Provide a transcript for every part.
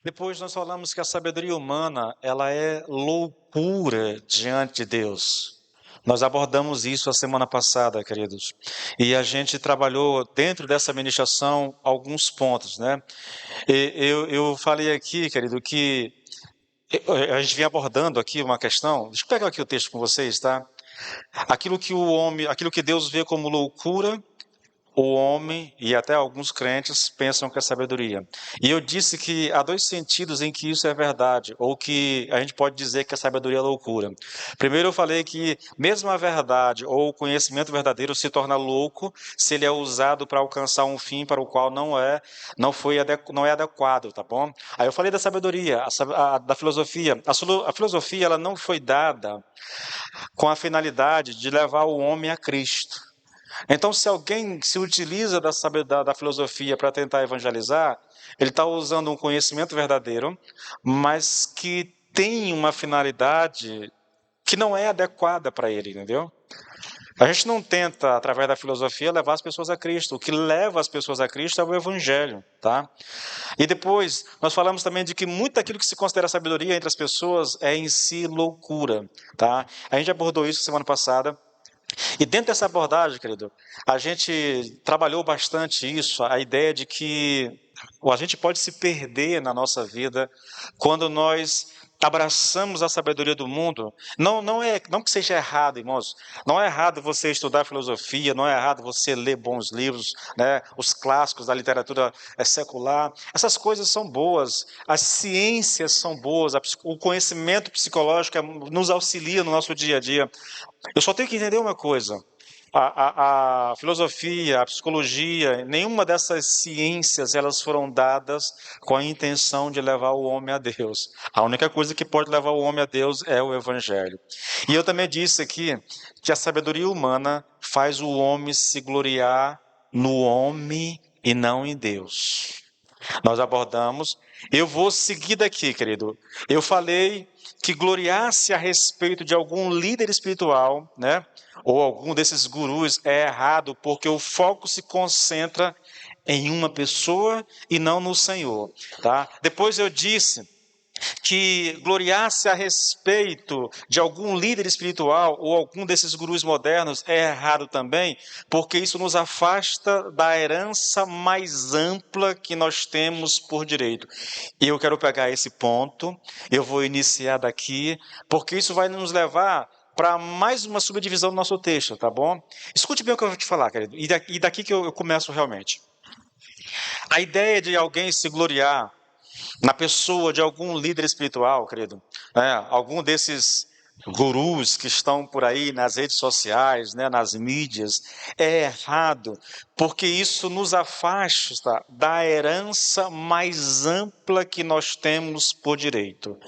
Depois nós falamos que a sabedoria humana, ela é loucura diante de Deus. Nós abordamos isso a semana passada, queridos. E a gente trabalhou dentro dessa ministração alguns pontos, né? Eu falei aqui, querido, que a gente vem abordando aqui uma questão. Deixa eu pegar aqui o texto com vocês, tá? Aquilo que Deus vê como loucura, o homem e até alguns crentes pensam que é sabedoria. E eu disse que há dois sentidos em que isso é verdade, ou que a gente pode dizer que a sabedoria é loucura. Primeiro eu falei que mesmo a verdade ou o conhecimento verdadeiro se torna louco se ele é usado para alcançar um fim para o qual não é adequado, tá bom? Aí eu falei da sabedoria, da filosofia. A filosofia ela não foi dada com a finalidade de levar o homem a Cristo. Então, se alguém se utiliza da filosofia para tentar evangelizar, ele está usando um conhecimento verdadeiro, mas que tem uma finalidade que não é adequada para ele, entendeu? A gente não tenta, através da filosofia, levar as pessoas a Cristo. O que leva as pessoas a Cristo é o Evangelho, tá? E depois, nós falamos também de que muito daquilo que se considera sabedoria entre as pessoas é em si loucura, tá? A gente abordou isso semana passada. E dentro dessa abordagem, querido, a gente trabalhou bastante isso, a ideia de que a gente pode se perder na nossa vida quando nós abraçamos a sabedoria do mundo. Não que seja errado, irmãos. Não é errado você estudar filosofia, não é errado você ler bons livros, né? Os clássicos da literatura secular. Essas coisas são boas, as ciências são boas, o conhecimento psicológico nos auxilia no nosso dia a dia. Eu só tenho que entender uma coisa. A filosofia, a psicologia, nenhuma dessas ciências elas foram dadas com a intenção de levar o homem a Deus. A única coisa que pode levar o homem a Deus é o Evangelho. E eu também disse aqui que a sabedoria humana faz o homem se gloriar no homem e não em Deus. Nós abordamos. Eu vou seguir daqui, querido. Eu falei que gloriar-se a respeito de algum líder espiritual, né? Ou algum desses gurus é errado, porque o foco se concentra em uma pessoa e não no Senhor, tá? Depois eu disse que gloriar-se a respeito de algum líder espiritual ou algum desses gurus modernos é errado também, porque isso nos afasta da herança mais ampla que nós temos por direito. E eu quero pegar esse ponto, eu vou iniciar daqui, porque isso vai nos levar para mais uma subdivisão do nosso texto, tá bom? Escute bem o que eu vou te falar, querido, e daqui que eu começo realmente. A ideia de alguém se gloriar na pessoa de algum líder espiritual, querido, né? Algum desses gurus que estão por aí nas redes sociais, né, nas mídias, é errado, porque isso nos afasta da herança mais ampla que nós temos por direito.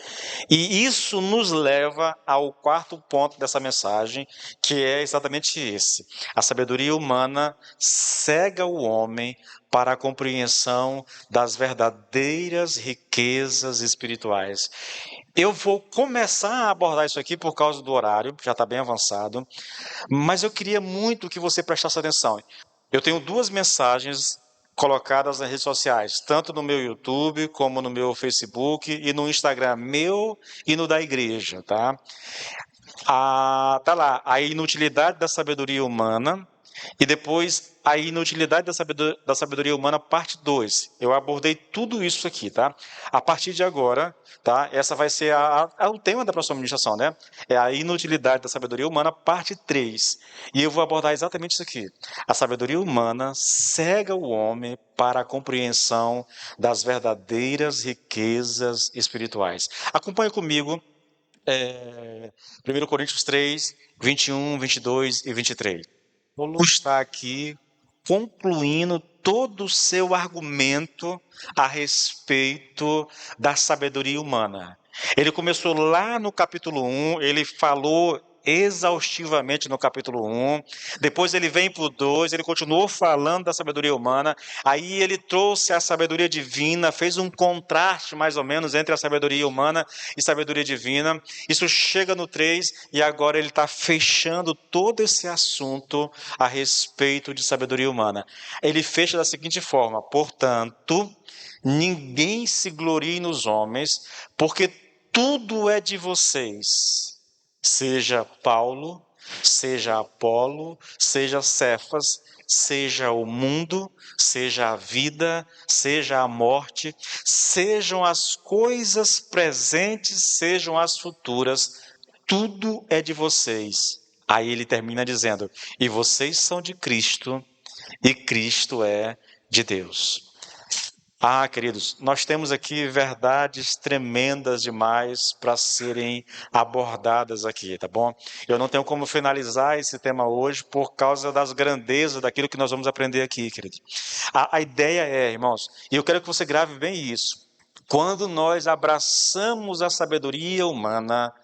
E isso nos leva ao quarto ponto dessa mensagem, que é exatamente esse. A sabedoria humana cega o homem para a compreensão das verdadeiras riquezas espirituais. Eu vou começar a abordar isso aqui por causa do horário, já está bem avançado, mas eu queria muito que você prestasse atenção. Eu tenho duas mensagens colocadas nas redes sociais, tanto no meu YouTube, como no meu Facebook e no Instagram meu e no da igreja, tá? Tá lá, a inutilidade da sabedoria humana, e depois a inutilidade da sabedoria humana, parte 2. Eu abordei tudo isso aqui, tá? A partir de agora, tá? Essa vai ser o tema da próxima ministração, né? É a inutilidade da sabedoria humana, parte 3. E eu vou abordar exatamente isso aqui. A sabedoria humana cega o homem para a compreensão das verdadeiras riquezas espirituais. Acompanhe comigo 1 Coríntios 3, 21, 22 e 23. Paulo está aqui concluindo todo o seu argumento a respeito da sabedoria humana. Ele começou lá no capítulo 1, ele falou exaustivamente no capítulo 1, depois ele vem para o 2, ele continuou falando da sabedoria humana, aí ele trouxe a sabedoria divina, fez um contraste mais ou menos entre a sabedoria humana e sabedoria divina, isso chega no 3 e agora ele está fechando todo esse assunto a respeito de sabedoria humana. Ele fecha da seguinte forma: portanto, ninguém se glorie nos homens, porque tudo é de vocês, seja Paulo, seja Apolo, seja Cefas, seja o mundo, seja a vida, seja a morte, sejam as coisas presentes, sejam as futuras, tudo é de vocês. Aí ele termina dizendo: e vocês são de Cristo, e Cristo é de Deus. Queridos, nós temos aqui verdades tremendas demais para serem abordadas aqui, tá bom? Eu não tenho como finalizar esse tema hoje por causa das grandezas daquilo que nós vamos aprender aqui, querido. A ideia é, irmãos, e eu quero que você grave bem isso: quando nós abraçamos a sabedoria humana,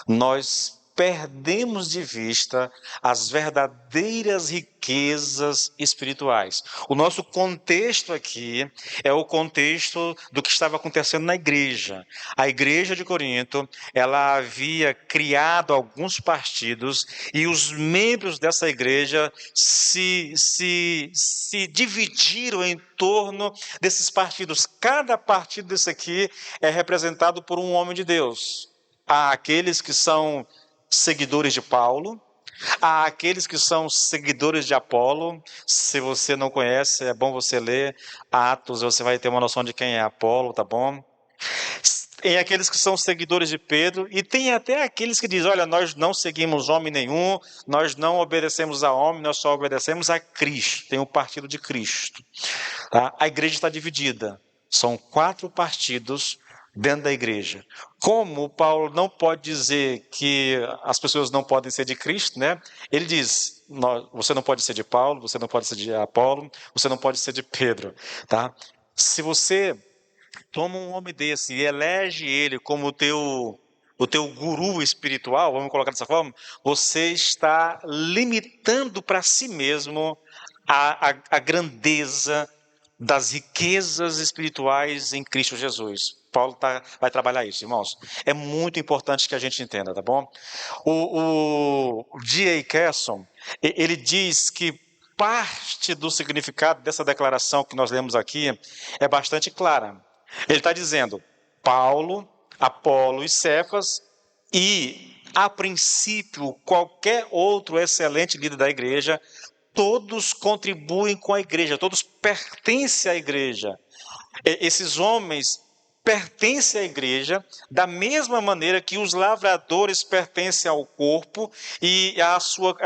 nós perdemos de vista as verdadeiras riquezas espirituais. O nosso contexto aqui é o contexto do que estava acontecendo na igreja. A igreja de Corinto, ela havia criado alguns partidos e os membros dessa igreja se dividiram em torno desses partidos. Cada partido desse aqui é representado por um homem de Deus. Há aqueles que são seguidores de Paulo, há aqueles que são seguidores de Apolo. Se você não conhece, é bom você ler Atos, você vai ter uma noção de quem é Apolo, tá bom? Tem aqueles que são seguidores de Pedro, e tem até aqueles que dizem: olha, nós não seguimos homem nenhum, nós não obedecemos a homem, nós só obedecemos a Cristo. Tem o partido de Cristo. Tá? A igreja está dividida, são 4 partidos dentro da igreja. Como Paulo não pode dizer que as pessoas não podem ser de Cristo, né? Ele diz: você não pode ser de Paulo, você não pode ser de Apolo, você não pode ser de Pedro, tá? Se você toma um homem desse e elege ele como o teu guru espiritual, vamos colocar dessa forma, você está limitando para si mesmo a grandeza das riquezas espirituais em Cristo Jesus. Paulo vai trabalhar isso, irmãos. É muito importante que a gente entenda, tá bom? O D.A. Carson, ele diz que parte do significado dessa declaração que nós lemos aqui é bastante clara. Ele está dizendo: Paulo, Apolo e Cefas, e, a princípio, qualquer outro excelente líder da igreja, todos contribuem com a igreja, todos pertencem à igreja. Esses homens pertencem à igreja da mesma maneira que os lavradores pertencem ao corpo e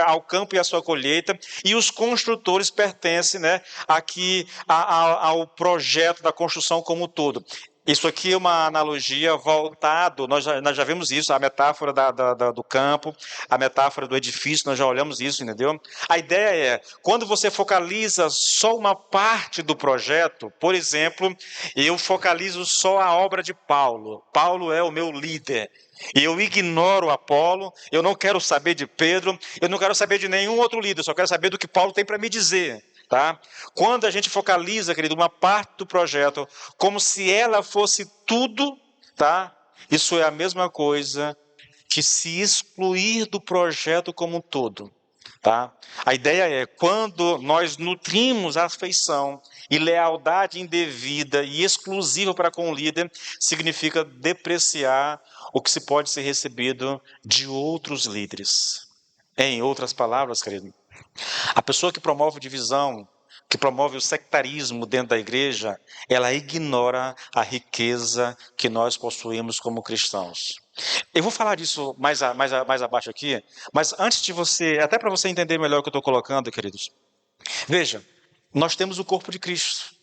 ao campo e à sua colheita, e os construtores pertencem, né, aqui ao projeto da construção como um todo. Isso aqui é uma analogia voltada, nós já vimos isso, a metáfora do campo, a metáfora do edifício, nós já olhamos isso, entendeu? A ideia é, quando você focaliza só uma parte do projeto, por exemplo, eu focalizo só a obra de Paulo. Paulo é o meu líder. E eu ignoro Apolo, eu não quero saber de Pedro, eu não quero saber de nenhum outro líder, só quero saber do que Paulo tem para me dizer. Tá? Quando a gente focaliza, querido, uma parte do projeto como se ela fosse tudo, tá? Isso é a mesma coisa que se excluir do projeto como um todo. Tá? A ideia é, quando nós nutrimos afeição e lealdade indevida e exclusiva para com o líder, significa depreciar o que se pode ser recebido de outros líderes. Em outras palavras, querido, a pessoa que promove divisão, que promove o sectarismo dentro da igreja, ela ignora a riqueza que nós possuímos como cristãos. Eu vou falar disso mais abaixo aqui, mas antes de você, até para você entender melhor o que eu estou colocando, queridos, veja, nós temos o corpo de Cristo,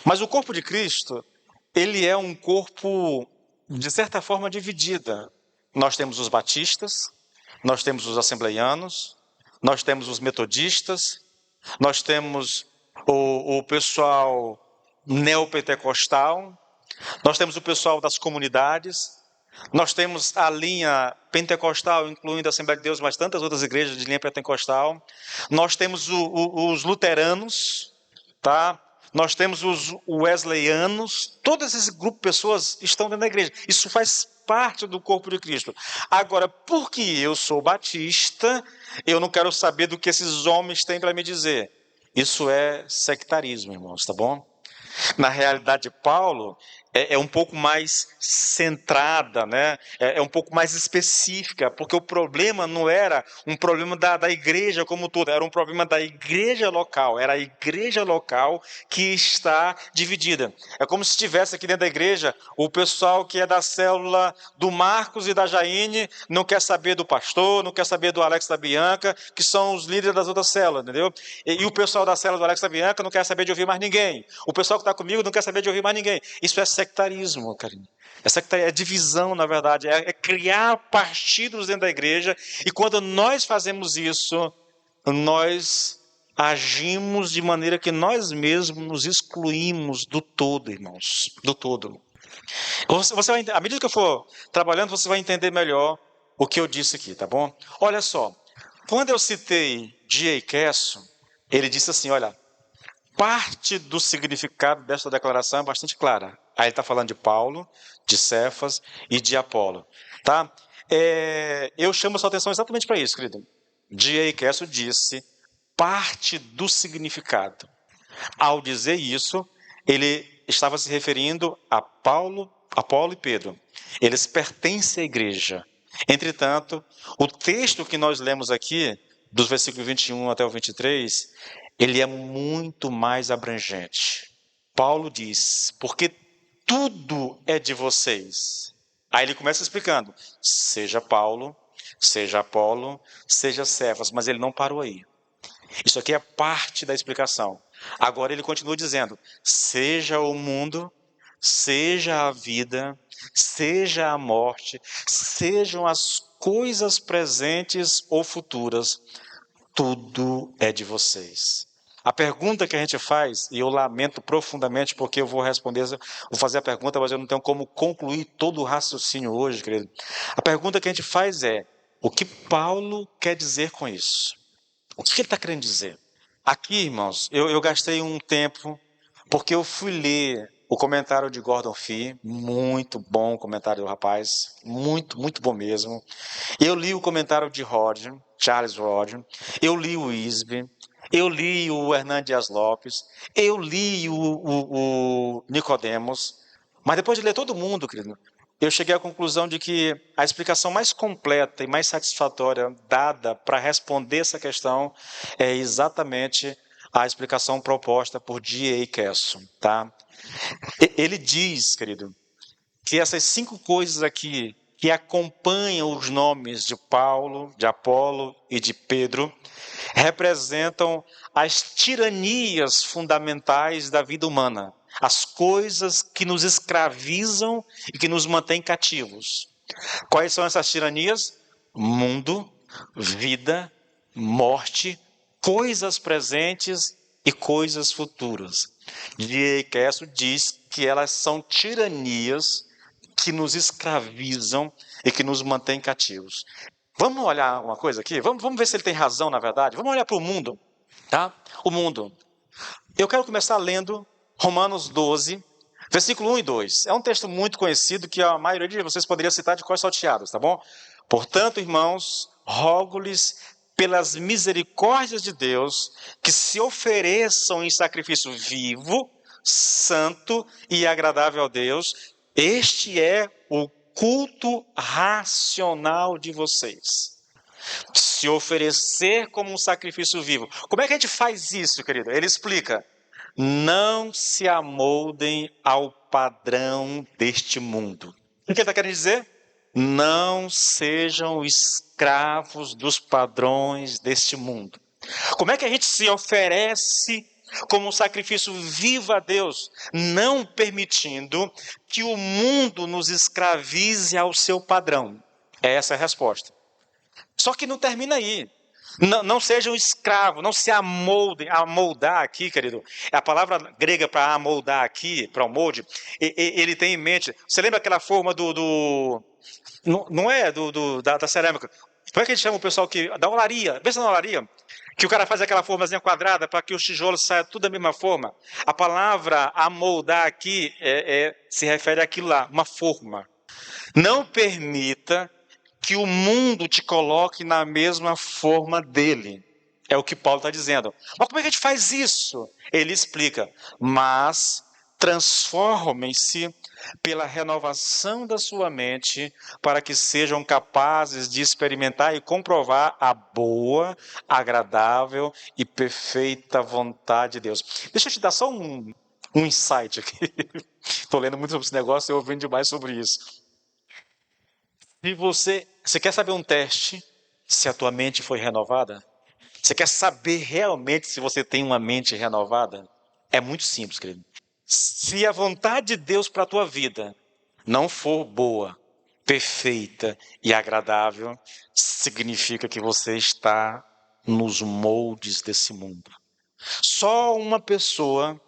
mas o corpo de Cristo, ele é um corpo, de certa forma, dividida. Nós temos os batistas, nós temos os assembleianos, nós temos os metodistas, nós temos o pessoal neopentecostal, nós temos o pessoal das comunidades, Nós temos a linha pentecostal, incluindo a Assembleia de Deus, mas tantas outras igrejas de linha pentecostal. Nós temos os luteranos, tá? Nós temos os wesleyanos. Todo esse grupo de pessoas estão dentro da igreja. Isso faz parte do corpo de Cristo. Agora, porque eu sou batista, eu não quero saber do que esses homens têm para me dizer. Isso é sectarismo, irmãos, tá bom? Na realidade de Paulo, é um pouco mais centrada, né? É um pouco mais específica, porque o problema não era um problema da igreja como todo, era um problema da igreja local, era a igreja local que está dividida. É como se tivesse aqui dentro da igreja o pessoal que é da célula do Marcos e da Jaine, não quer saber do pastor, não quer saber do Alex da Bianca, que são os líderes das outras células, entendeu? E o pessoal da célula do Alex da Bianca não quer saber de ouvir mais ninguém. O pessoal que está comigo não quer saber de ouvir mais ninguém. Isso é sectarismo, carinho. É divisão, na verdade. É criar partidos dentro da igreja. E quando nós fazemos isso, nós agimos de maneira que nós mesmos nos excluímos do todo, irmãos. Do todo. Você vai, à medida que eu for trabalhando, você vai entender melhor o que eu disse aqui, tá bom? Olha só. Quando eu citei G.A. Casso, ele disse assim, olha, parte do significado desta declaração é bastante clara. Aí ele está falando de Paulo, de Cefas e de Apolo. Tá? Eu chamo a sua atenção exatamente para isso, querido. G.A. Casso disse parte do significado. Ao dizer isso, ele estava se referindo a Paulo, Apolo e Pedro. Eles pertencem à igreja. Entretanto, o texto que nós lemos aqui, dos versículos 21 até o 23, ele é muito mais abrangente. Paulo diz, porque tudo é de vocês. Aí ele começa explicando, seja Paulo, seja Apolo, seja Cefas, mas ele não parou aí. Isso aqui é parte da explicação. Agora ele continua dizendo, seja o mundo, seja a vida, seja a morte, sejam as coisas presentes ou futuras, tudo é de vocês. A pergunta que a gente faz, e eu lamento profundamente porque eu vou fazer a pergunta, mas eu não tenho como concluir todo o raciocínio hoje, querido. A pergunta que a gente faz é, o que Paulo quer dizer com isso? O que ele está querendo dizer? Aqui, irmãos, eu gastei um tempo, porque eu fui ler o comentário de Gordon Fee, muito bom o comentário do rapaz, muito, muito bom mesmo. Eu li o comentário de Charles Rodgers, eu li o Isby, eu li o Hernán Dias Lopes, eu li o Nicodemos, mas depois de ler todo mundo, querido, eu cheguei à conclusão de que a explicação mais completa e mais satisfatória dada para responder essa questão é exatamente a explicação proposta por G.A. Casso, tá? Ele diz, querido, que essas 5 coisas aqui que acompanham os nomes de Paulo, de Apolo e de Pedro, representam as tiranias fundamentais da vida humana, as coisas que nos escravizam e que nos mantêm cativos. Quais são essas tiranias? Mundo, vida, morte, coisas presentes e coisas futuras. G.A. Casso diz que elas são tiranias que nos escravizam e que nos mantêm cativos. Vamos olhar uma coisa aqui? Vamos ver se ele tem razão, na verdade. Vamos olhar para o mundo, tá? O mundo. Eu quero começar lendo Romanos 12, versículo 1 e 2. É um texto muito conhecido que a maioria de vocês poderia citar de cor salteados, tá bom? Portanto, irmãos, rogo-lhes pelas misericórdias de Deus que se ofereçam em sacrifício vivo, santo e agradável a Deus. Este é o culto racional de vocês. Se oferecer como um sacrifício vivo. Como é que a gente faz isso, querido? Ele explica. Não se amoldem ao padrão deste mundo. O que ele está querendo dizer? Não sejam escravos dos padrões deste mundo. Como é que a gente se oferece como um sacrifício vivo a Deus, não permitindo que o mundo nos escravize ao seu padrão? Essa é a resposta. Só que não termina aí. Não seja um escravo, não se amoldem. Amoldar aqui, querido, a palavra grega para amoldar aqui, para o molde, ele tem em mente. Você lembra aquela forma não é da cerâmica? Como é que a gente chama o pessoal da olaria? Pensa na olaria. Que o cara faz aquela formazinha quadrada para que os tijolos saiam tudo da mesma forma. A palavra amoldar aqui se refere àquilo lá, uma forma. Não permita que o mundo te coloque na mesma forma dele. É o que Paulo está dizendo. Mas como é que a gente faz isso? Ele explica. Mas transformem-se pela renovação da sua mente, para que sejam capazes de experimentar e comprovar a boa, agradável e perfeita vontade de Deus. Deixa eu te dar só um insight aqui. Estou lendo muito sobre esse negócio e ouvindo demais sobre isso. Se você quer saber um teste, se a tua mente foi renovada? Você quer saber realmente se você tem uma mente renovada? É muito simples, querido. Se a vontade de Deus para a tua vida não for boa, perfeita e agradável, significa que você está nos moldes desse mundo. Só uma pessoa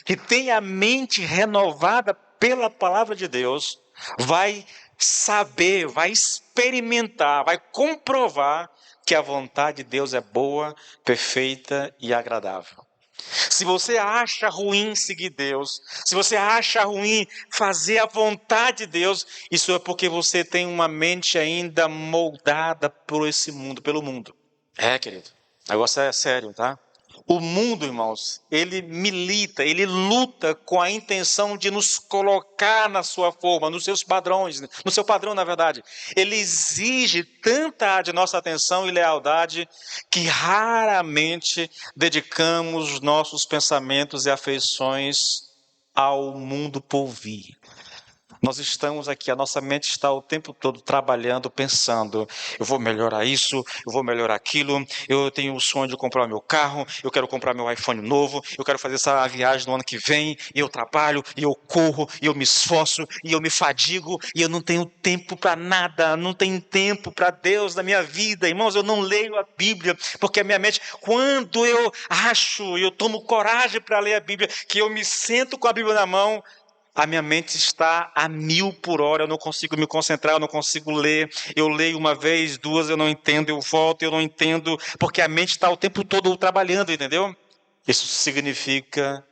que tem a mente renovada pela palavra de Deus vai saber, vai experimentar, vai comprovar que a vontade de Deus é boa, perfeita e agradável. Se você acha ruim seguir Deus, se você acha ruim fazer a vontade de Deus, isso é porque você tem uma mente ainda moldada por esse mundo, pelo mundo. Querido, o negócio é sério, tá? O mundo, irmãos, ele milita, ele luta com a intenção de nos colocar na sua forma, nos seus padrões, no seu padrão, na verdade. Ele exige tanta de nossa atenção e lealdade que raramente dedicamos nossos pensamentos e afeições ao mundo por vir. Nós estamos aqui, a nossa mente está o tempo todo trabalhando, pensando, eu vou melhorar isso, eu vou melhorar aquilo, eu tenho o sonho de comprar o meu carro, eu quero comprar meu iPhone novo, eu quero fazer essa viagem no ano que vem, e eu trabalho, e eu corro, e eu me esforço, e eu me fadigo, e eu não tenho tempo para nada, não tenho tempo para Deus na minha vida. Irmãos, eu não leio a Bíblia, porque a minha mente, quando eu tomo coragem para ler a Bíblia, que eu me sento com a Bíblia na mão, a minha mente está a 1000 por hora, eu não consigo me concentrar, eu não consigo ler. Eu leio uma vez, duas, eu não entendo, eu volto, eu não entendo, porque a mente está o tempo todo trabalhando, entendeu? Isso significa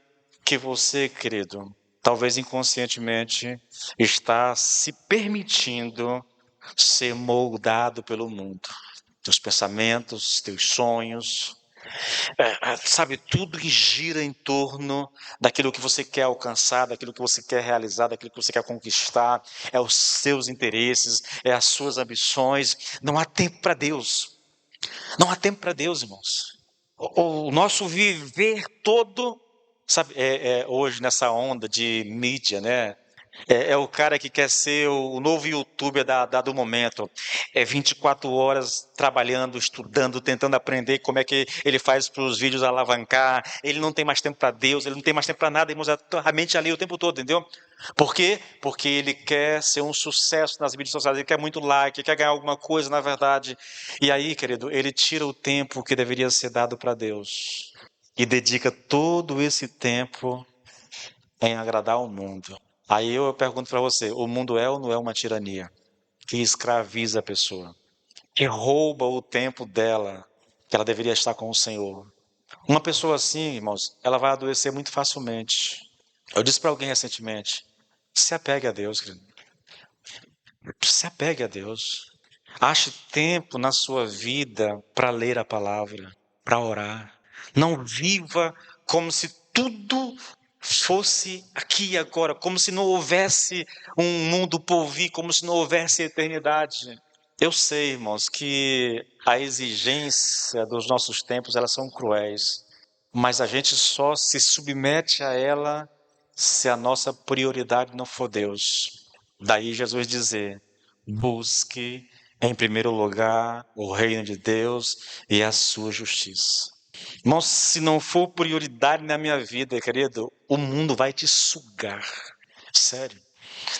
que você, querido, talvez inconscientemente, está se permitindo ser moldado pelo mundo. Teus pensamentos, teus sonhos, sabe, tudo que gira em torno daquilo que você quer alcançar, daquilo que você quer realizar, daquilo que você quer conquistar, é os seus interesses, é as suas ambições. Não há tempo para Deus. Não há tempo para Deus, irmãos. O nosso viver todo, sabe, hoje nessa onda de mídia, né? É o cara que quer ser o novo youtuber do momento. É 24 horas trabalhando, estudando, tentando aprender como é que ele faz para os vídeos alavancar. Ele não tem mais tempo para Deus, ele não tem mais tempo para nada, irmãos, a mente ali o tempo todo, entendeu? Por quê? Porque ele quer ser um sucesso nas mídias sociais, ele quer muito like, ele quer ganhar alguma coisa, na verdade. E aí, querido, ele tira o tempo que deveria ser dado para Deus e dedica todo esse tempo em agradar o mundo. Aí eu pergunto para você, o mundo é ou não é uma tirania que escraviza a pessoa, que rouba o tempo dela, que ela deveria estar com o Senhor? Uma pessoa assim, irmãos, ela vai adoecer muito facilmente. Eu disse para alguém recentemente, se apegue a Deus, querido. Se apegue a Deus. Ache tempo na sua vida para ler a palavra, para orar. Não viva como se tudo fosse aqui e agora, como se não houvesse um mundo por vir, como se não houvesse eternidade. Eu sei, irmãos, que a exigência dos nossos tempos, elas são cruéis, mas a gente só se submete a ela se a nossa prioridade não for Deus. Daí Jesus dizer, busque em primeiro lugar o reino de Deus e a sua justiça. Irmão, se não for prioridade na minha vida, querido, o mundo vai te sugar. Sério.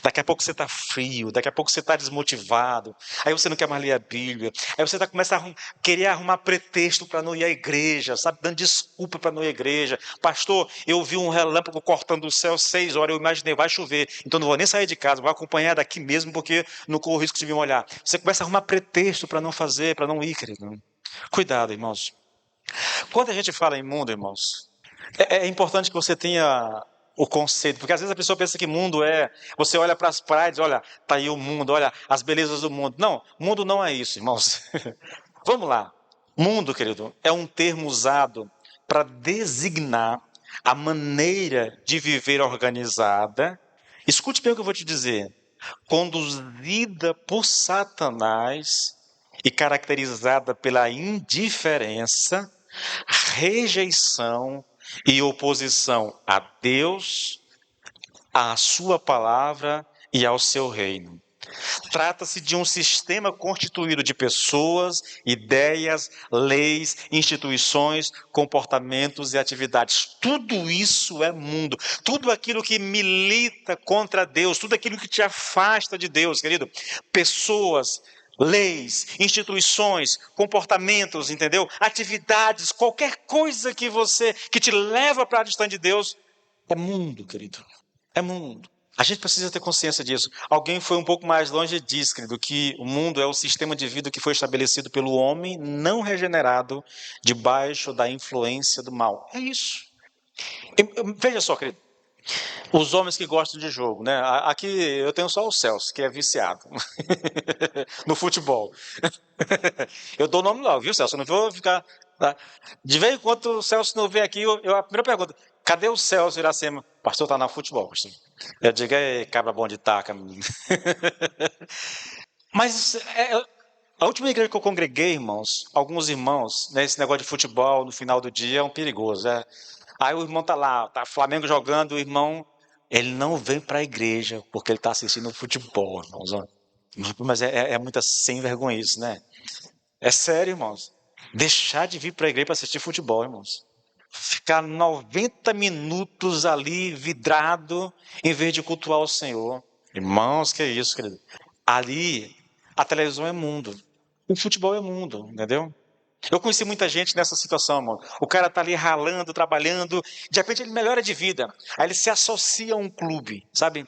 Daqui a pouco você está frio, daqui a pouco você está desmotivado, aí você não quer mais ler a Bíblia, aí você começa a querer arrumar pretexto para não ir à igreja, sabe, dando desculpa para não ir à igreja. Pastor, eu vi um relâmpago cortando o céu 6 horas, eu imaginei, vai chover, então não vou nem sair de casa, vou acompanhar daqui mesmo, porque não corro o risco de me molhar. Você começa a arrumar pretexto para não fazer, para não ir, querido. Cuidado, irmãos. Quando a gente fala em mundo, irmãos, é importante que você tenha o conceito, porque às vezes a pessoa pensa que mundo é, você olha para as praias, olha, tá aí o mundo, olha as belezas do mundo. Não, mundo não é isso, irmãos. Vamos lá. Mundo, querido, é um termo usado para designar a maneira de viver organizada. Escute bem o que eu vou te dizer. Conduzida por Satanás e caracterizada pela indiferença, rejeição e oposição a Deus, à sua palavra e ao seu reino. Trata-se de um sistema constituído de pessoas, ideias, leis, instituições, comportamentos e atividades. Tudo isso é mundo. Tudo aquilo que milita contra Deus, tudo aquilo que te afasta de Deus, querido. Pessoas, leis, instituições, comportamentos, entendeu? Atividades, qualquer coisa que te leva para distante de Deus, é mundo, querido. É mundo. A gente precisa ter consciência disso. Alguém foi um pouco mais longe e disse, querido, que o mundo é o sistema de vida que foi estabelecido pelo homem não regenerado, debaixo da influência do mal. É isso. Veja só, querido. Os homens que gostam de jogo, né? Aqui eu tenho só o Celso, que é viciado no futebol. Eu dou o nome logo, viu, Celso? Eu não vou ficar. Tá? De vez em quando o Celso não vem aqui, a primeira pergunta: cadê o Celso Iracema? Pastor, tá na futebol, pastor. Eu digo, cabra bom de taca. Mas a última igreja que eu congreguei, irmãos, alguns irmãos, né, esse negócio de futebol no final do dia é um perigoso. Aí o irmão tá lá, tá Flamengo jogando, o irmão, ele não vem para a igreja porque ele está assistindo futebol, irmãos. Mas é muita sem vergonha isso, né? É sério, irmãos. Deixar de vir para a igreja para assistir futebol, irmãos. Ficar 90 minutos ali vidrado em vez de cultuar o Senhor. Irmãos, que é isso, querido? Ali, a televisão é mundo. O futebol é mundo, entendeu? Eu conheci muita gente nessa situação, irmão. O cara tá ali ralando, trabalhando, de repente ele melhora de vida. Aí ele se associa a um clube, sabe?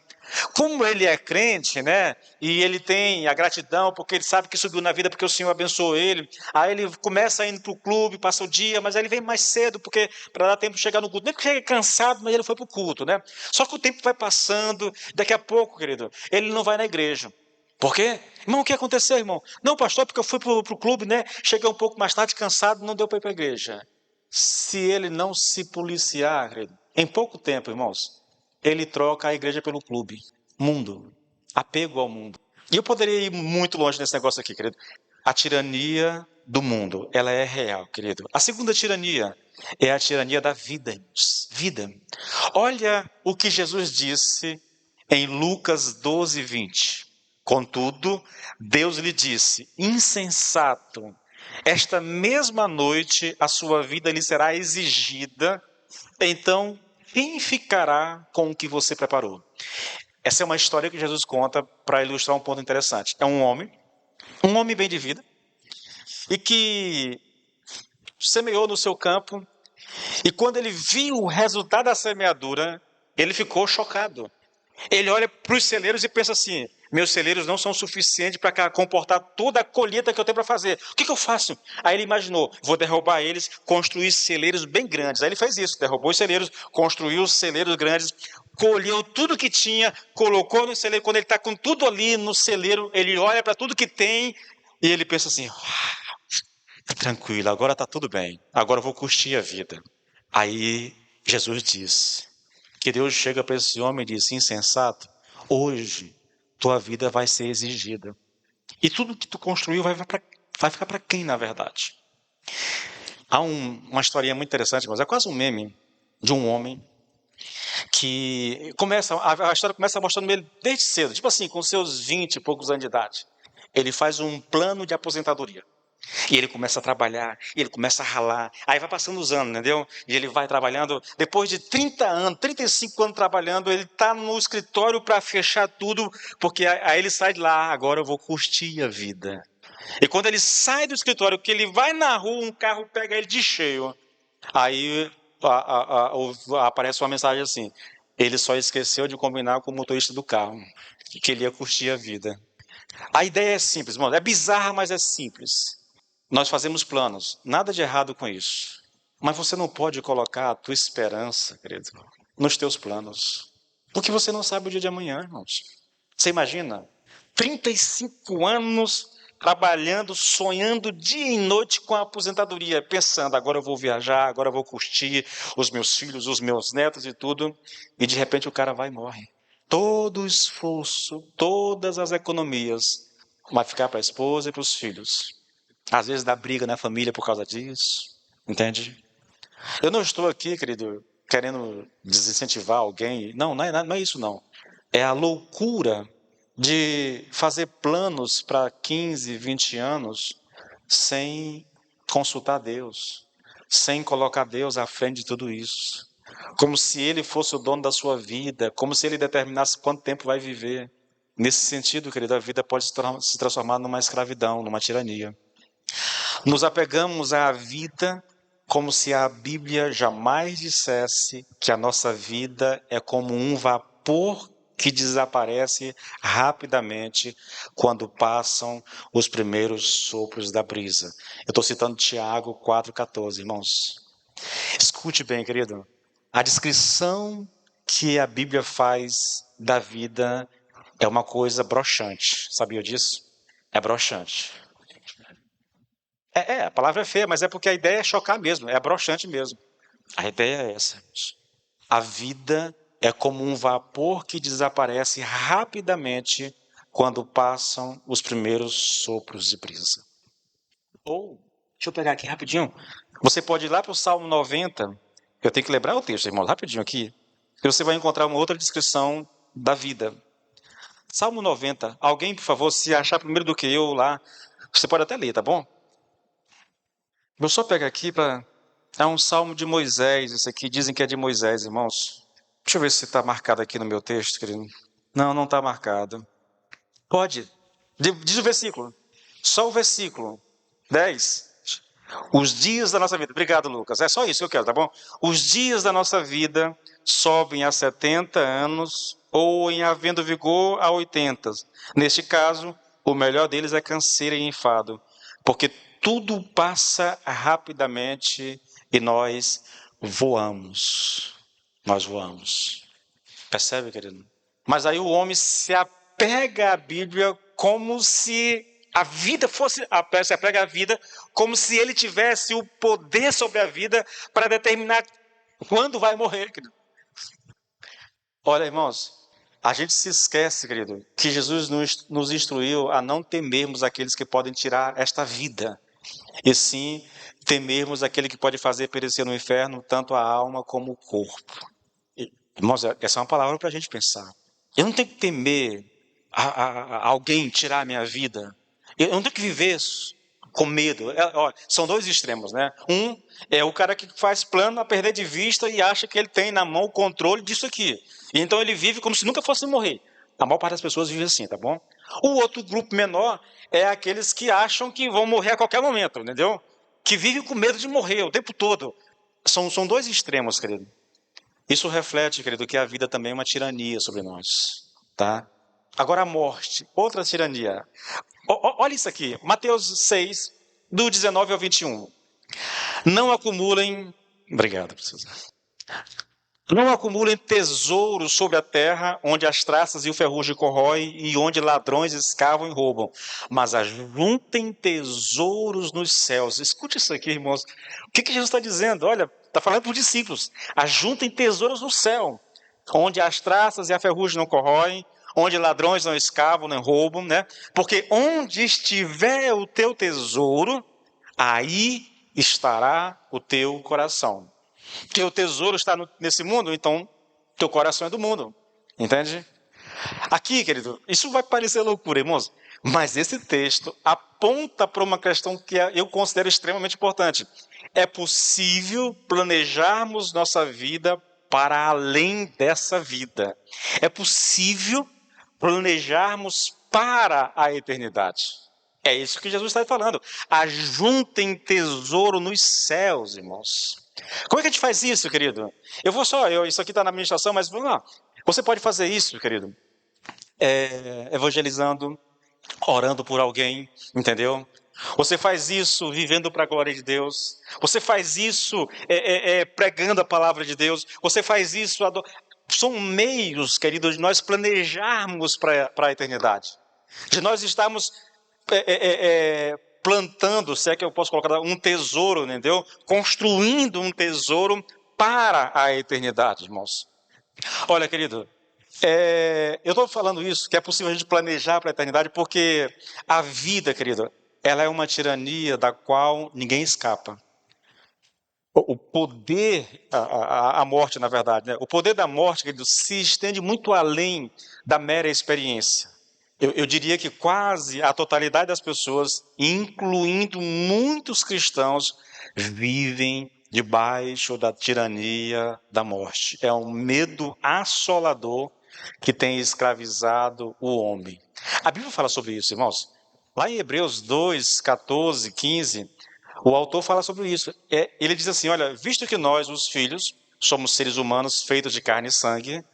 Como ele é crente, né? E ele tem a gratidão porque ele sabe que subiu na vida porque o Senhor abençoou ele. Aí ele começa indo pro clube, passa o dia, mas aí ele vem mais cedo porque para dar tempo de chegar no culto. Nem porque chega cansado, mas ele foi pro culto, né? Só que o tempo vai passando, daqui a pouco, querido, ele não vai na igreja. Por quê? Irmão, o que aconteceu, irmão? Não, pastor, porque eu fui para o clube, né? Cheguei um pouco mais tarde, cansado, não deu para ir para a igreja. Se ele não se policiar, querido, em pouco tempo, irmãos, ele troca a igreja pelo clube. Mundo. Apego ao mundo. E eu poderia ir muito longe nesse negócio aqui, querido. A tirania do mundo, ela é real, querido. A segunda tirania é a tirania da vida. Vida. Olha o que Jesus disse em Lucas 12, 20. Contudo, Deus lhe disse: insensato, esta mesma noite a sua vida lhe será exigida, então quem ficará com o que você preparou? Essa é uma história que Jesus conta para ilustrar um ponto interessante. É um homem bem de vida, e que semeou no seu campo, e quando ele viu o resultado da semeadura, ele ficou chocado. Ele olha para os celeiros e pensa assim: meus celeiros não são suficientes para comportar toda a colheita que eu tenho para fazer. O que eu faço? Aí ele imaginou: vou derrubar eles, construir celeiros bem grandes. Aí ele fez isso, derrubou os celeiros, construiu os celeiros grandes, colheu tudo que tinha, colocou no celeiro. Quando ele está com tudo ali no celeiro, ele olha para tudo que tem e ele pensa assim: tranquilo, agora está tudo bem, agora eu vou curtir a vida. Aí Jesus diz que Deus chega para esse homem e diz: insensato, hoje tua vida vai ser exigida. E tudo que tu construiu vai ficar para quem, na verdade? Há uma historinha muito interessante, mas é quase um meme de um homem que a história começa mostrando ele desde cedo, tipo assim, com seus 20 e poucos anos de idade. Ele faz um plano de aposentadoria. E ele começa a trabalhar, e ele começa a ralar. Aí vai passando os anos, entendeu? E ele vai trabalhando. Depois de 30 anos, 35 anos trabalhando, ele está no escritório para fechar tudo, porque aí ele sai de lá, agora eu vou curtir a vida. E quando ele sai do escritório, que ele vai na rua, um carro pega ele de cheio. Aí aparece uma mensagem assim: ele só esqueceu de combinar com o motorista do carro, que ele ia curtir a vida. A ideia é simples, mano. É bizarra, mas é simples. Nós fazemos planos, nada de errado com isso. Mas você não pode colocar a tua esperança, querido, nos teus planos. Porque você não sabe o dia de amanhã, irmãos. Você imagina? 35 anos trabalhando, sonhando dia e noite com a aposentadoria, pensando, agora eu vou viajar, agora eu vou curtir os meus filhos, os meus netos e tudo. E de repente o cara vai e morre. Todo o esforço, todas as economias, vai ficar para a esposa e para os filhos. Às vezes dá briga na família por causa disso, entende? Eu não estou aqui, querido, querendo desincentivar alguém. Não, não é isso não. É a loucura de fazer planos para 15, 20 anos sem consultar Deus, sem colocar Deus à frente de tudo isso. Como se Ele fosse o dono da sua vida, como se Ele determinasse quanto tempo vai viver. Nesse sentido, querido, a vida pode se transformar numa escravidão, numa tirania. Nos apegamos à vida como se a Bíblia jamais dissesse que a nossa vida é como um vapor que desaparece rapidamente quando passam os primeiros sopros da brisa. Eu estou citando Tiago 4,14, irmãos. Escute bem, querido. A descrição que a Bíblia faz da vida é uma coisa broxante. Sabia disso? É broxante. A palavra é feia, mas é porque a ideia é chocar mesmo, é broxante mesmo. A ideia é essa. A vida é como um vapor que desaparece rapidamente quando passam os primeiros sopros de brisa. Ou, deixa eu pegar aqui rapidinho. Você pode ir lá para o Salmo 90. Eu tenho que lembrar o texto, irmão, rapidinho aqui. E você vai encontrar uma outra descrição da vida. Salmo 90. Alguém, por favor, se achar primeiro do que eu lá, você pode até ler, tá bom? Vou só pegar aqui para... É um salmo de Moisés, esse aqui. Dizem que é de Moisés, irmãos. Deixa eu ver se está marcado aqui no meu texto, querido. Não, não está marcado. Pode. Diz o versículo. Só o versículo. 10. Os dias da nossa vida. Obrigado, Lucas. É só isso que eu quero, tá bom? Os dias da nossa vida sobem a 70 anos ou, em havendo vigor, a 80. Neste caso, o melhor deles é canseira e enfado, porque tudo passa rapidamente e nós voamos. Nós voamos. Percebe, querido? Mas aí o homem se apega à Bíblia como se a vida fosse, se apega à vida como se ele tivesse o poder sobre a vida para determinar quando vai morrer, querido. Olha, irmãos, a gente se esquece, querido, que Jesus nos instruiu a não temermos aqueles que podem tirar esta vida, e sim temermos aquele que pode fazer perecer no inferno tanto a alma como o corpo. Irmãos, essa é uma palavra para a gente pensar. Eu não tenho que temer a alguém tirar a minha vida. Eu não tenho que viver com medo. São dois extremos, né? Um é o cara que faz plano a perder de vista e acha que ele tem na mão o controle disso aqui. E então ele vive como se nunca fosse morrer. A maior parte das pessoas vive assim, tá bom? O outro grupo menor é aqueles que acham que vão morrer a qualquer momento, entendeu? Que vivem com medo de morrer o tempo todo. São dois extremos, querido. Isso reflete, querido, que a vida também é uma tirania sobre nós, tá? Agora a morte, outra tirania. Olha isso aqui, Mateus 6, do 19 ao 21. Não acumulem... Obrigado, professor. Não acumulem tesouros sobre a terra, onde as traças e o ferrugem corroem e onde ladrões escavam e roubam. Mas ajuntem tesouros nos céus. Escute isso aqui, irmãos. O que Jesus está dizendo? Olha, está falando para os discípulos. Ajuntem tesouros no céu, onde as traças e a ferrugem não corroem, onde ladrões não escavam nem roubam, né? Porque onde estiver o teu tesouro, aí estará o teu coração. Teu tesouro está nesse mundo, então teu coração é do mundo. Entende? Aqui, querido, isso vai parecer loucura, irmãos. Mas esse texto aponta para uma questão que eu considero extremamente importante. É possível planejarmos nossa vida para além dessa vida. É possível planejarmos para a eternidade. É isso que Jesus está falando. Ajuntem tesouro nos céus, irmãos. Como é que a gente faz isso, querido? Isso aqui está na administração, mas vamos lá. Você pode fazer isso, querido, evangelizando, orando por alguém, entendeu? Você faz isso vivendo para a glória de Deus. Você faz isso pregando a palavra de Deus. Você faz isso... São meios, queridos, de nós planejarmos para a eternidade. De nós estarmos plantando, se é que eu posso colocar, um tesouro, entendeu? Construindo um tesouro para a eternidade, irmãos. Olha, querido, eu estou falando isso, que é possível a gente planejar para a eternidade, porque a vida, querido, ela é uma tirania da qual ninguém escapa. O poder, a morte, na verdade, né? O poder da morte, querido, se estende muito além da mera experiência. Eu diria que quase a totalidade das pessoas, incluindo muitos cristãos, vivem debaixo da tirania da morte. É um medo assolador que tem escravizado o homem. A Bíblia fala sobre isso, irmãos. Lá em Hebreus 2, 14, 15, o autor fala sobre isso. Ele diz assim, olha, visto que nós, os filhos, somos seres humanos feitos de carne e sangue,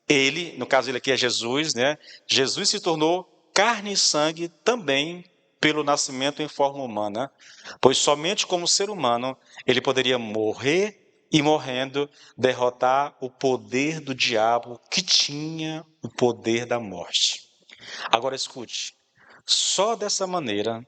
ele, no caso ele aqui é Jesus, né? Jesus se tornou carne e sangue também pelo nascimento em forma humana, pois somente como ser humano ele poderia morrer e morrendo derrotar o poder do diabo que tinha o poder da morte. Agora escute, só dessa maneira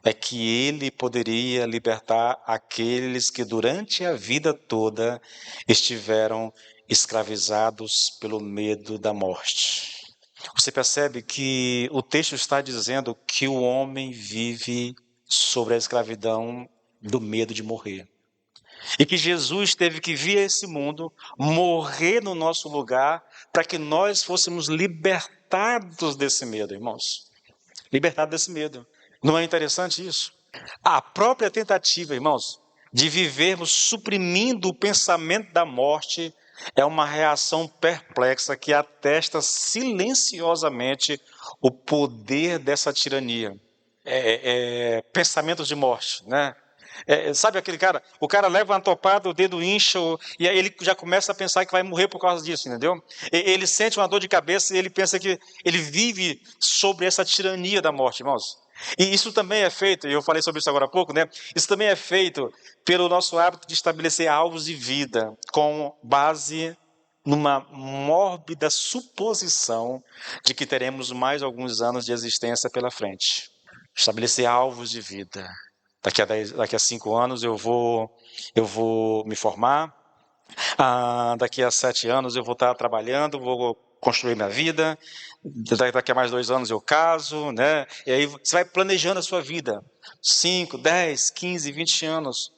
é que ele poderia libertar aqueles que durante a vida toda estiveram escravizados pelo medo da morte. Você percebe que o texto está dizendo que o homem vive sobre a escravidão do medo de morrer. E que Jesus teve que vir a esse mundo, morrer no nosso lugar, para que nós fôssemos libertados desse medo, irmãos. Libertados desse medo. Não é interessante isso? A própria tentativa, irmãos, de vivermos suprimindo o pensamento da morte é uma reação perplexa que atesta silenciosamente o poder dessa tirania. Pensamentos de morte, né? Sabe aquele cara? O cara leva uma topada, o dedo incha, e aí ele já começa a pensar que vai morrer por causa disso, entendeu? Ele sente uma dor de cabeça e ele pensa que ele vive sobre essa tirania da morte, irmãos. E isso também é feito, e eu falei sobre isso agora há pouco, né? Isso também é feito pelo nosso hábito de estabelecer alvos de vida com base numa mórbida suposição de que teremos mais alguns anos de existência pela frente. Estabelecer alvos de vida. Daqui a 5 anos eu vou me formar. Daqui a 7 anos eu vou estar trabalhando, vou construir minha vida. Daqui a mais 2 anos eu caso, né? E aí você vai planejando a sua vida. 5, 10, 15, 20 anos.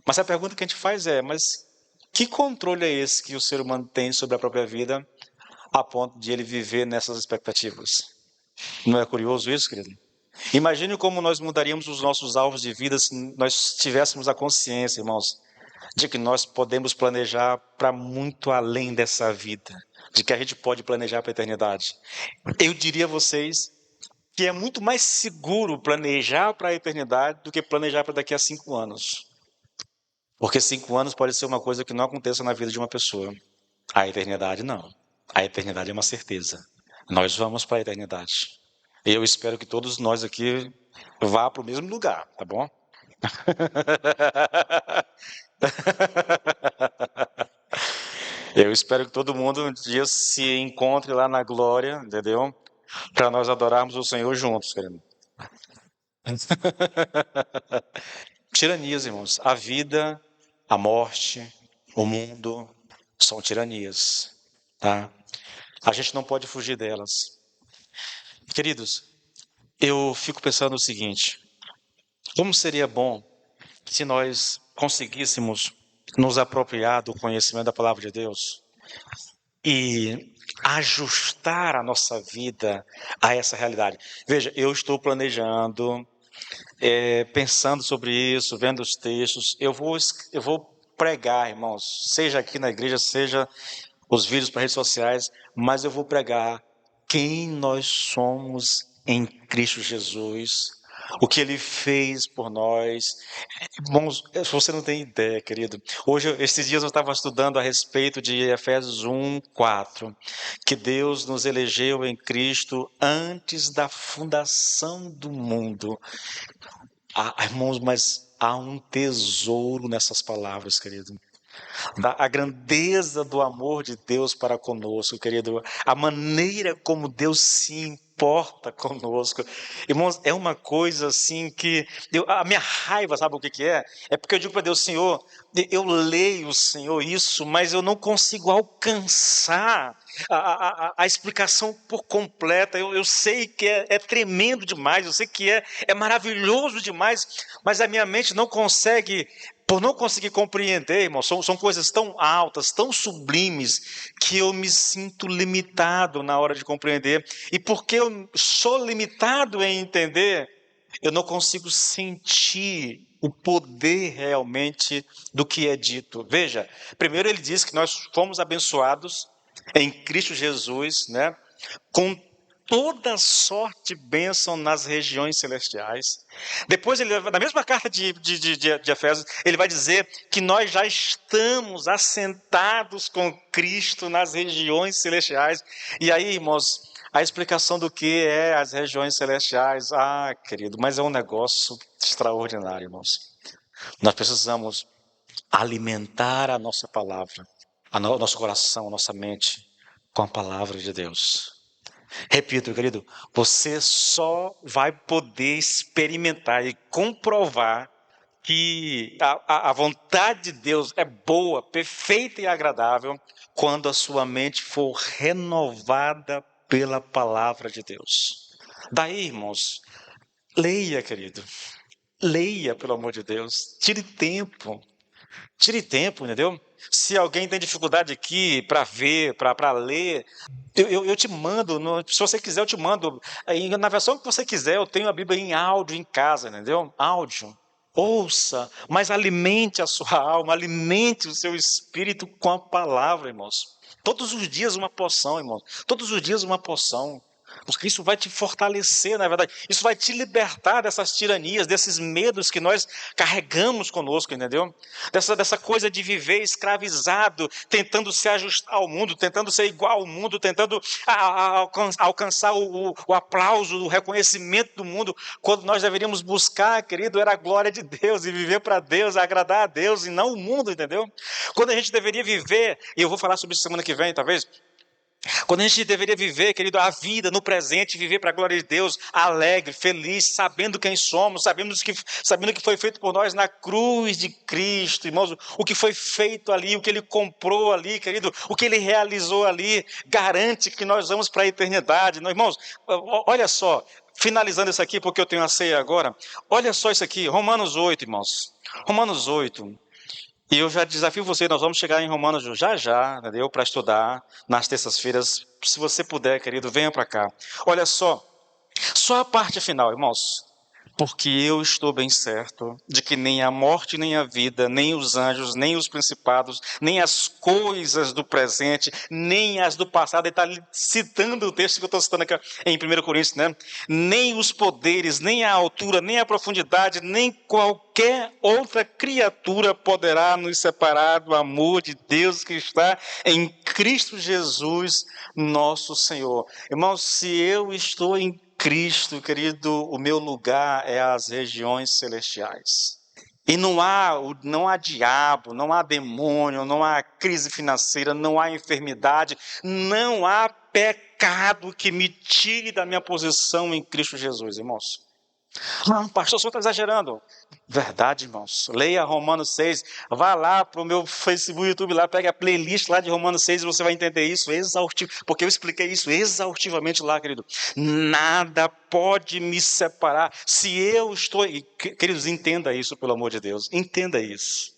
Mas a pergunta que a gente faz mas que controle é esse que o ser humano tem sobre a própria vida a ponto de ele viver nessas expectativas? Não é curioso isso, querido? Imagine como nós mudaríamos os nossos alvos de vida se nós tivéssemos a consciência, irmãos, de que nós podemos planejar para muito além dessa vida, de que a gente pode planejar para a eternidade. Eu diria a vocês que é muito mais seguro planejar para a eternidade do que planejar para daqui a 5 anos. Porque 5 anos pode ser uma coisa que não aconteça na vida de uma pessoa. A eternidade não. A eternidade é uma certeza. Nós vamos para a eternidade. Eu espero que todos nós aqui vá para o mesmo lugar, tá bom? Eu espero que todo mundo um dia se encontre lá na glória, entendeu? Para nós adorarmos o Senhor juntos, querido. Tiranias, irmãos. A vida, a morte, o mundo são tiranias, tá? A gente não pode fugir delas. Queridos, eu fico pensando o seguinte: como seria bom se nós conseguíssemos nos apropriar do conhecimento da palavra de Deus e ajustar a nossa vida a essa realidade. Veja, eu estou planejando, pensando sobre isso, vendo os textos. Eu vou pregar, irmãos, seja aqui na igreja, seja os vídeos para redes sociais, mas eu vou pregar quem nós somos em Cristo Jesus, o que Ele fez por nós. Irmãos, você não tem ideia, querido. Hoje, esses dias eu estava estudando a respeito de Efésios 1:4, que Deus nos elegeu em Cristo antes da fundação do mundo. Irmãos, mas há um tesouro nessas palavras, querido. A grandeza do amor de Deus para conosco, querido. A maneira como Deus se importa conosco. Irmãos, é uma coisa assim que... a minha raiva, sabe o que é? É porque eu digo para Deus, Senhor, eu leio, Senhor, isso, mas eu não consigo alcançar a explicação por completa. Eu sei que é tremendo demais, eu sei que é maravilhoso demais, mas a minha mente não consegue... Por não conseguir compreender, irmão, são coisas tão altas, tão sublimes, que eu me sinto limitado na hora de compreender. E porque eu sou limitado em entender, eu não consigo sentir o poder realmente do que é dito. Veja, primeiro ele diz que nós fomos abençoados em Cristo Jesus, né, com toda sorte de bênção nas regiões celestiais. Depois, na mesma carta de Efésios, ele vai dizer que nós já estamos assentados com Cristo nas regiões celestiais. E aí, irmãos, a explicação do que é as regiões celestiais, querido, mas é um negócio extraordinário, irmãos. Nós precisamos alimentar a nossa palavra, nosso coração, a nossa mente, com a palavra de Deus. Repito, querido, você só vai poder experimentar e comprovar que a vontade de Deus é boa, perfeita e agradável quando a sua mente for renovada pela palavra de Deus. Daí, irmãos, leia, querido. Leia, pelo amor de Deus. Tire tempo, entendeu? Se alguém tem dificuldade aqui para ver, para ler, eu te mando, se você quiser eu te mando, na versão que você quiser, eu tenho a Bíblia em áudio em casa, entendeu? Áudio. Ouça, mas alimente a sua alma, alimente o seu espírito com a palavra, irmãos. Todos os dias uma porção, irmãos. Todos os dias uma porção. Porque isso vai te fortalecer, na verdade. Isso vai te libertar dessas tiranias, desses medos que nós carregamos conosco, entendeu? Dessa coisa de viver escravizado, tentando se ajustar ao mundo, tentando ser igual ao mundo, tentando alcançar o aplauso, o reconhecimento do mundo, quando nós deveríamos buscar, querido, era a glória de Deus e viver para Deus, agradar a Deus e não o mundo, entendeu? Quando a gente deveria viver, e eu vou falar sobre isso semana que vem, talvez... Quando a gente deveria viver, querido, a vida no presente, viver para a glória de Deus, alegre, feliz, sabendo quem somos, sabendo que foi feito por nós na cruz de Cristo, irmãos, o que foi feito ali, o que Ele comprou ali, querido, o que Ele realizou ali, garante que nós vamos para a eternidade. Irmãos, olha só, finalizando isso aqui, porque eu tenho a ceia agora, olha só isso aqui, Romanos 8, irmãos, Romanos 8, e eu já desafio você, nós vamos chegar em Romanos já, entendeu? Para estudar nas terças-feiras. Se você puder, querido, venha para cá. Olha só a parte final, irmãos. Porque eu estou bem certo de que nem a morte, nem a vida, nem os anjos, nem os principados, nem as coisas do presente, nem as do passado. Ele está citando o texto que eu estou citando aqui em 1 Coríntios, né? Nem os poderes, nem a altura, nem a profundidade, nem qualquer outra criatura poderá nos separar do amor de Deus que está em Cristo Jesus, nosso Senhor. Irmãos, se eu estou em Cristo, querido, o meu lugar é as regiões celestiais. E não há diabo, não há demônio, não há crise financeira, não há enfermidade, não há pecado que me tire da minha posição em Cristo Jesus, irmãos. Não, pastor, o senhor está exagerando. Verdade, irmãos. Leia Romanos 6. Vá lá para o meu Facebook, YouTube, lá, pega a playlist lá de Romanos 6 e você vai entender isso porque eu expliquei isso exaustivamente lá, querido. Nada pode me separar. Se eu estou... Queridos, entenda isso, pelo amor de Deus. Entenda isso.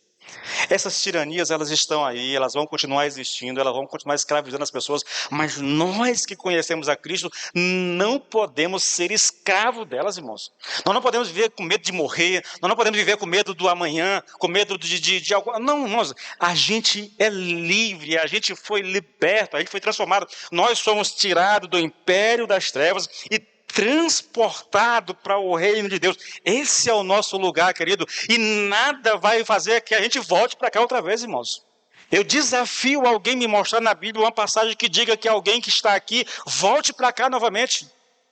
Essas tiranias, elas estão aí, elas vão continuar existindo, elas vão continuar escravizando as pessoas, mas nós que conhecemos a Cristo não podemos ser escravos delas, irmãos. Nós não podemos viver com medo de morrer, nós não podemos viver com medo do amanhã, com medo de algo. Não, irmãos, a gente é livre, a gente foi liberto, a gente foi transformado. Nós somos tirados do império das trevas e transportado para o reino de Deus. Esse é o nosso lugar, querido, e nada vai fazer que a gente volte para cá outra vez, irmãos. Eu desafio alguém me mostrar na Bíblia uma passagem que diga que alguém que está aqui volte para cá novamente.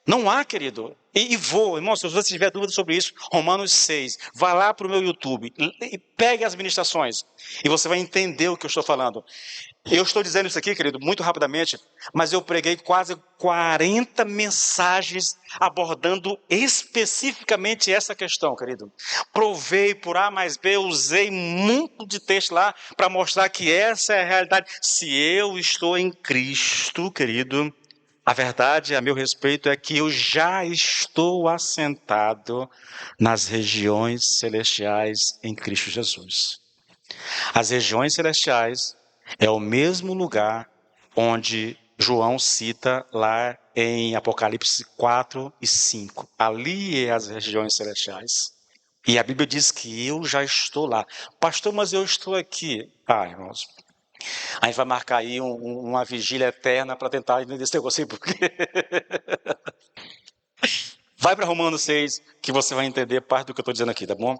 Não há, querido. E vou, irmão, se você tiver dúvida sobre isso, Romanos 6, vá lá para o meu YouTube e pegue as ministrações e você vai entender o que eu estou falando. Eu estou dizendo isso aqui, querido, muito rapidamente, mas eu preguei quase 40 mensagens abordando especificamente essa questão, querido. Provei por A mais B, usei muito de texto lá para mostrar que essa é a realidade. Se eu estou em Cristo, querido, a verdade a meu respeito é que eu já estou assentado nas regiões celestiais em Cristo Jesus. As regiões celestiais é o mesmo lugar onde João cita lá em Apocalipse 4 e 5. Ali é as regiões celestiais. E a Bíblia diz que eu já estou lá. Pastor, mas eu estou aqui. Ah, irmãos, a gente vai marcar aí uma vigília eterna para tentar entender esse negócio aí, porque... Vai para Romanos 6, que você vai entender parte do que eu estou dizendo aqui, tá bom?